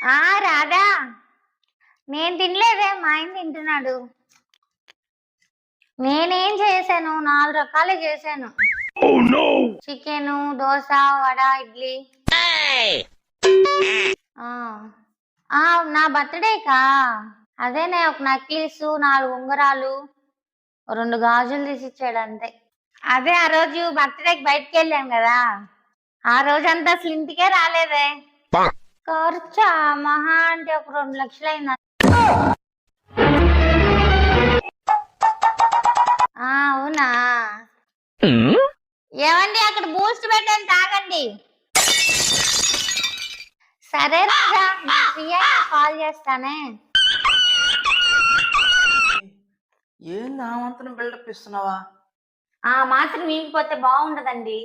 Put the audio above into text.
రాధా, నేను తినలేదే, మా ఆయన తింటున్నాడు. నేనేం చేశాను, 4 రకాలే చేశాను. చికెను, దోశ, వడ, ఇడ్లీ. నా బర్త్డేకా అదేనే, ఒక నెక్లెస్, 4 ఉంగరాలు, 2 గాజులు తీసిచ్చాడు అంతే. అదే ఆ రోజు బర్త్డేకి బయటకు వెళ్ళాం కదా, ఆ రోజంతా అసలు ఇంటికే రాలేదే. ఖర్చా మహా అంటే ఒక 2 లక్షలు అయింది. అవునా? ఏమండి, అక్కడ బూస్ట్ పెట్టండి, తాగండి. సరే రాజా, ఫ్రీ అయ్యి కాల్ చేస్తానే. ఏంది ఆ మాత్రం బిల్డప్ ఇస్తున్నావా? ఆ మాత్రం వీగిపోతే బాగుండదండి.